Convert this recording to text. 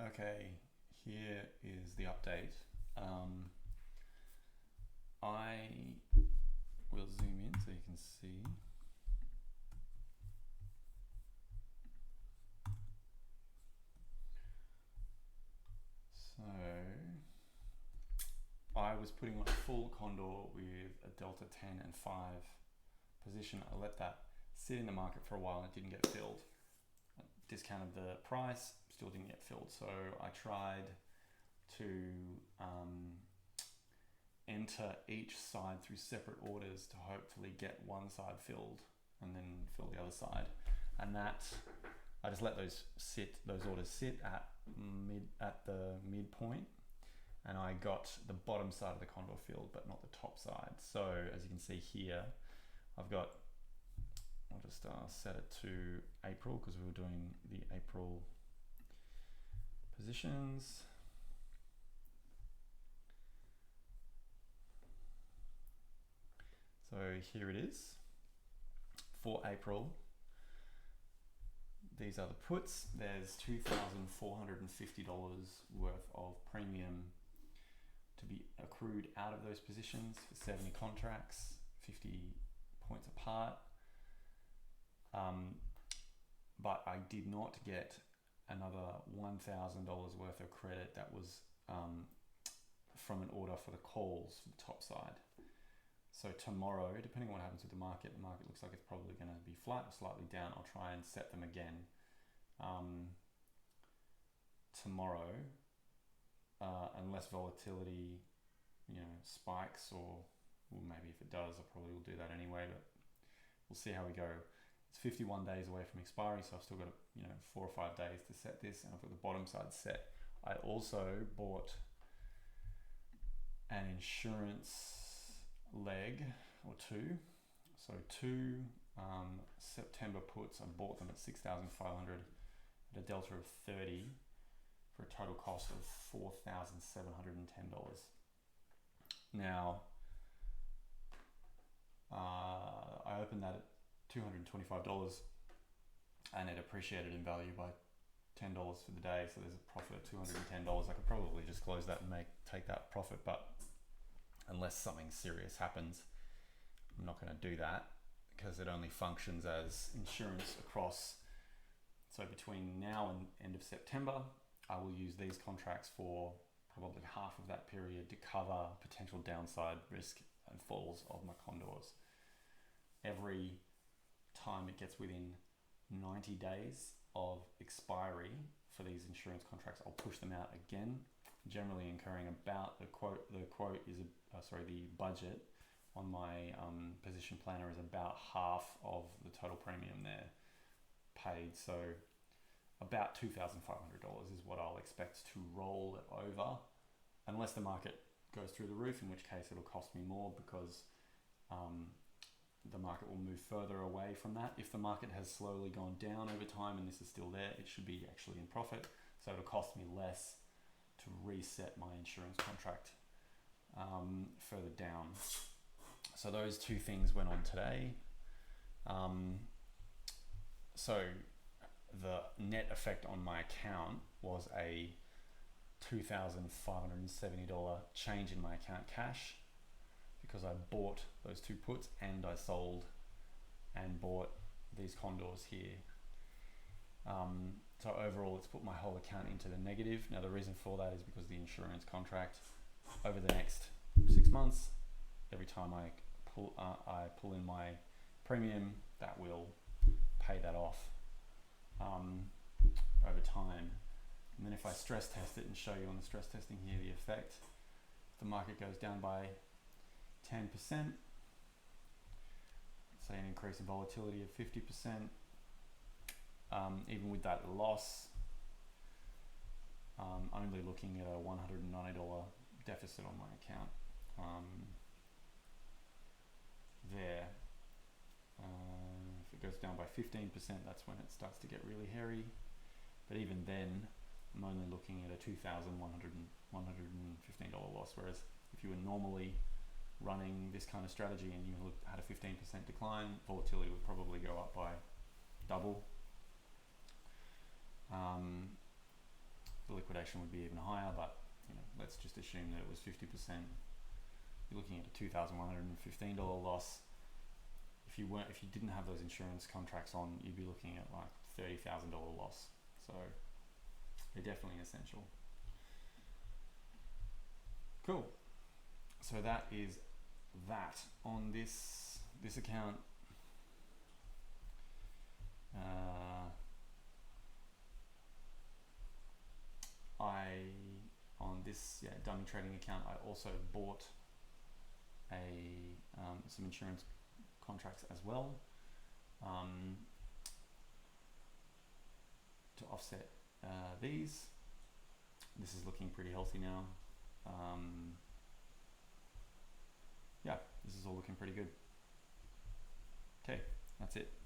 Okay, here is the update. I will zoom in so you can see. So I was putting on a full Condor with a Delta 10 and 5 position. I let that sit in the market for a while and it didn't get filled. I discounted the price, still didn't get filled. So I tried to enter each side through separate orders to hopefully get one side filled and then fill the other side. And that I just let those orders sit at the midpoint, and I got the bottom side of the Condor filled, but not the top side. So as you can see here, I'll just set it to April because we were doing the April positions. So here it is for April. These are the puts. There's $2,450 worth of premium to be accrued out of those positions for 70 contracts, 50 points apart. But I did not get another $1,000 worth of credit that was from an order for the calls for the top side. So tomorrow, depending on what happens with the market looks like it's probably going to be flat or slightly down. I'll try and set them again tomorrow, unless volatility, spikes, or well, maybe if it does, I probably will do that anyway. But we'll see how we go. It's 51 days away from expiry, so I've still got 4 or 5 days to set this, and I've got the bottom side set. I also bought an insurance leg or two. So two September puts. I bought them at 6,500 at a delta of 30 for a total cost of $4,710. Now I opened that at $225 and it appreciated in value by $10 for the day, so there's a profit of $210. I could probably just close that and take that profit, but unless something serious happens, I'm not going to do that because it only functions as insurance across. So between now and end of September, I will use these contracts for probably half of that period to cover potential downside risk and falls of my Condors. Every time it gets within 90 days of expiry for these insurance contracts, I'll push them out again, generally incurring about the budget on my position planner is about half of the total premium there paid. So about $2,500 is what I'll expect to roll it over, unless the market goes through the roof, in which case it'll cost me more because the market will move further away from that. If the market has slowly gone down over time and this is still there, it should be actually in profit. So it'll cost me less to reset my insurance contract further down. So those two things went on today. So the net effect on my account was a $2,570 change in my account cash, because I bought those two puts and I sold and bought these Condors here. So overall, it's put my whole account into the negative. Now the reason for that is because the insurance contract over the next 6 months, every time I pull in my premium, that will pay that off over time. And then if I stress test it and show you on the stress testing here the effect, if the market goes down by 10%, say an increase in volatility of 50%, even with that loss, I'm only looking at a $190 deficit on my account there. If it goes down by 15%, that's when it starts to get really hairy. But even then, I'm only looking at a $2,115 loss. Whereas if you were normally running this kind of strategy and you had a 15% decline, volatility would probably go up by double. The liquidation would be even higher, but let's just assume that it was 50%. You're looking at a $2,115 loss. If you didn't have those insurance contracts on, you'd be looking at like $30,000 loss. So they're definitely essential. Cool. So that is that on this account. On this dummy trading account, I also bought some insurance contracts as well, to offset these. This is looking pretty healthy now. This is all looking pretty good. Okay, that's it.